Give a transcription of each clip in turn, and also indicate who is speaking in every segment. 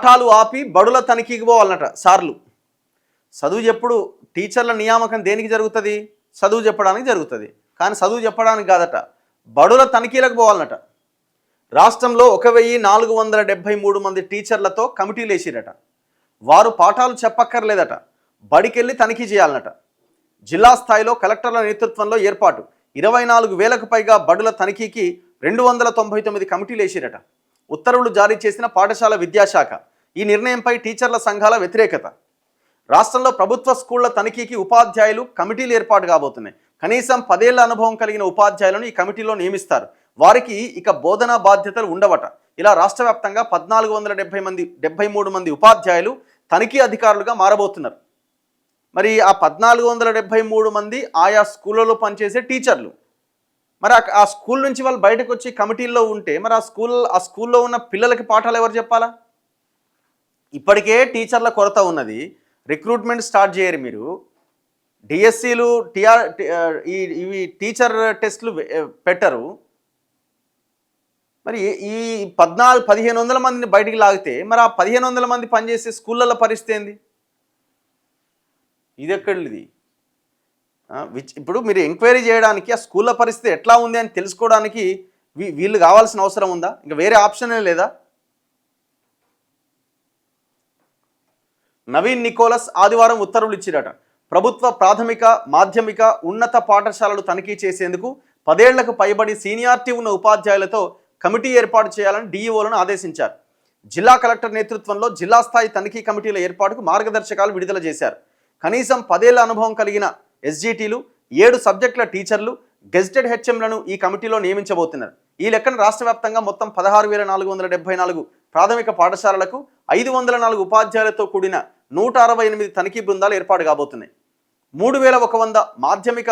Speaker 1: పాఠాలు ఆపి బడుల తనిఖీకి పోవాలన్నట సార్లు. చదువు చెప్పుడు టీచర్ల నియామకం దేనికి జరుగుతుంది? చదువు చెప్పడానికి జరుగుతుంది. కానీ చదువు చెప్పడానికి కాదట, బడుల తనిఖీలకు పోవాలన్నట. రాష్ట్రంలో 1473 మంది టీచర్లతో కమిటీలు వేసిరట. వారు పాఠాలు చెప్పక్కర్లేదట, బడికెళ్ళి తనిఖీ చేయాలన్నట. జిల్లా స్థాయిలో కలెక్టర్ల నేతృత్వంలో ఏర్పాటు 24,000కు పైగా బడుల తనిఖీకి 299 కమిటీలు వేసిరట. ఉత్తర్వులు జారీ చేసిన పాఠశాల విద్యాశాఖ. ఈ నిర్ణయంపై టీచర్ల సంఘాల వ్యతిరేకత. రాష్ట్రంలో ప్రభుత్వ స్కూళ్ల తనిఖీకి ఉపాధ్యాయులు కమిటీలు ఏర్పాటు కాబోతున్నాయి. కనీసం 10 ఏళ్ల అనుభవం కలిగిన ఉపాధ్యాయులను ఈ కమిటీలో నియమిస్తారు. వారికి ఇక బోధనా బాధ్యతలు ఉండవట. ఇలా రాష్ట్ర వ్యాప్తంగా 1473 మంది ఉపాధ్యాయులు తనిఖీ అధికారులుగా మారబోతున్నారు. మరి ఆ 1473 మంది ఆయా స్కూళ్ళలో పనిచేసే టీచర్లు. మరి ఆ స్కూల్ నుంచి వాళ్ళు బయటకు వచ్చి కమిటీల్లో ఉంటే మరి ఆ స్కూల్లో ఉన్న పిల్లలకి పాఠాలు ఎవరు చెప్పాలా? ఇప్పటికే టీచర్ల కొరత ఉన్నది. రిక్రూట్మెంట్ స్టార్ట్ చేయరు మీరు. డిఎస్సీలు ఇవి టీచర్ టెస్టులు పెట్టరు. మరి ఈ 1500 మందిని బయటికి లాగితే మరి ఆ 1500 మంది పనిచేసే స్కూళ్ళల్లో పరిస్థితి ఏంది? ఇది ఎక్కడిది? ఇప్పుడు మీరు ఎంక్వైరీ చేయడానికి ఆ స్కూళ్ళ పరిస్థితి ఎట్లా ఉంది అని తెలుసుకోవడానికి వీళ్ళు కావాల్సిన అవసరం ఉందా? ఇంకా వేరే ఆప్షనే లేదా? నవీన్ నికోలస్ ఆదివారం ఉత్తర్వులు ఇచ్చిరట. ప్రభుత్వ ప్రాథమిక, మాధ్యమిక, ఉన్నత పాఠశాలలు తనిఖీ చేసేందుకు 10 ఏళ్లకు పైబడి సీనియారిటీ ఉన్న ఉపాధ్యాయులతో కమిటీ ఏర్పాటు చేయాలని డీఈఓలను ఆదేశించారు. జిల్లా కలెక్టర్ నేతృత్వంలో జిల్లా స్థాయి తనిఖీ కమిటీల ఏర్పాటుకు మార్గదర్శకాలు విడుదల చేశారు. కనీసం 10 ఏళ్ల అనుభవం కలిగిన ఎస్జిటీలు, 7 సబ్జెక్టుల టీచర్లు, గెజిటెడ్ హెచ్ఎంలను ఈ కమిటీలో నియమించబోతున్నారు. ఈ లెక్కన రాష్ట్ర వ్యాప్తంగా మొత్తం 16,474 ప్రాథమిక పాఠశాలలకు 504 ఉపాధ్యాయులతో కూడిన 168 తనిఖీ బృందాలు ఏర్పాటు కాబోతున్నాయి. 3,100 మాధ్యమిక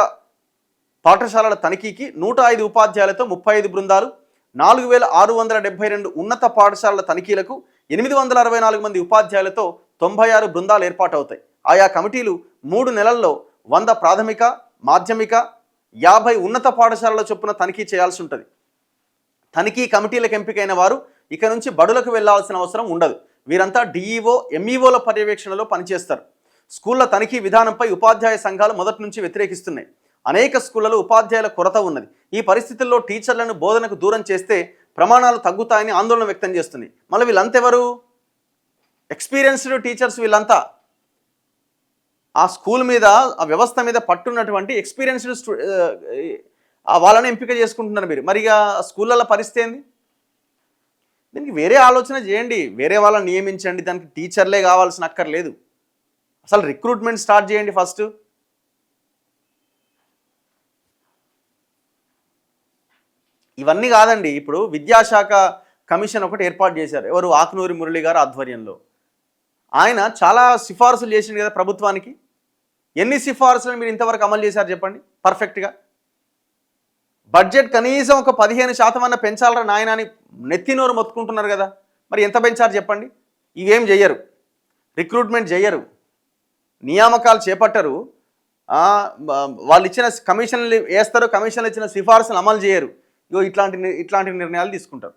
Speaker 1: పాఠశాలల తనిఖీకి 105 ఉపాధ్యాయులతో 35 బృందాలు, 4,672 ఉన్నత పాఠశాలల తనిఖీలకు 864 మంది ఉపాధ్యాయులతో 96 బృందాలు ఏర్పాటవుతాయి. ఆయా కమిటీలు 3 నెలల్లో 100 ప్రాథమిక, మాధ్యమిక, 50 ఉన్నత పాఠశాలల చొప్పున తనిఖీ చేయాల్సి ఉంటుంది. తనిఖీ కమిటీలకు ఎంపికైన వారు ఇక నుంచి బడులకు వెళ్లాల్సిన అవసరం ఉండదు. వీరంతా డిఈఓ, ఎంఈఓల పర్యవేక్షణలో పనిచేస్తారు. స్కూళ్ల తనిఖీ విధానంపై ఉపాధ్యాయ సంఘాలు మొదటి నుంచి వ్యతిరేకిస్తున్నాయి. అనేక స్కూళ్లలో ఉపాధ్యాయుల కొరత ఉన్నది. ఈ పరిస్థితుల్లో టీచర్లను బోధనకు దూరం చేస్తే ప్రమాణాలు తగ్గుతాయని ఆందోళన వ్యక్తం చేస్తుంది. మళ్ళీ వీళ్ళంతెవరు? ఎక్స్పీరియన్స్డ్ టీచర్స్ వీళ్ళంతా. ఆ స్కూల్ మీద, ఆ వ్యవస్థ మీద పట్టున్నటువంటి ఎక్స్పీరియన్స్డ్ వాళ్ళని ఎంపిక చేసుకుంటున్నారు మీరు. మరి ఇక స్కూళ్ళల్లో పరిస్థితి ఏంది? దీనికి వేరే ఆలోచన చేయండి, వేరే వాళ్ళని నియమించండి. దానికి టీచర్లే కావాల్సిన అక్కర్లేదు. అసలు రిక్రూట్మెంట్ స్టార్ట్ చేయండి ఫస్ట్. ఇవన్నీ కాదండి, ఇప్పుడు విద్యాశాఖ కమిషన్ ఒకటి ఏర్పాటు చేశారు. ఎవరు? ఆకునూరి మురళి గారు ఆధ్వర్యంలో. ఆయన చాలా సిఫార్సులు చేసిండు కదా ప్రభుత్వానికి. ఎన్ని సిఫార్సులను మీరు ఇంతవరకు అమలు చేశారు చెప్పండి పర్ఫెక్ట్గా? బడ్జెట్ కనీసం ఒక 15% అన్న పెంచాలరా నాయన అని నెత్తినోరు మొత్తుకుంటున్నారు కదా. మరి ఎంత పెంచారు చెప్పండి? ఇవేం చెయ్యరు, రిక్రూట్మెంట్ చెయ్యరు, నియామకాలు చేపట్టరు, వాళ్ళు ఇచ్చిన కమిషన్లు వేస్తారు, కమిషన్లు ఇచ్చిన సిఫార్సులు అమలు చేయరు. ఇట్లాంటి నిర్ణయాలు తీసుకుంటారు.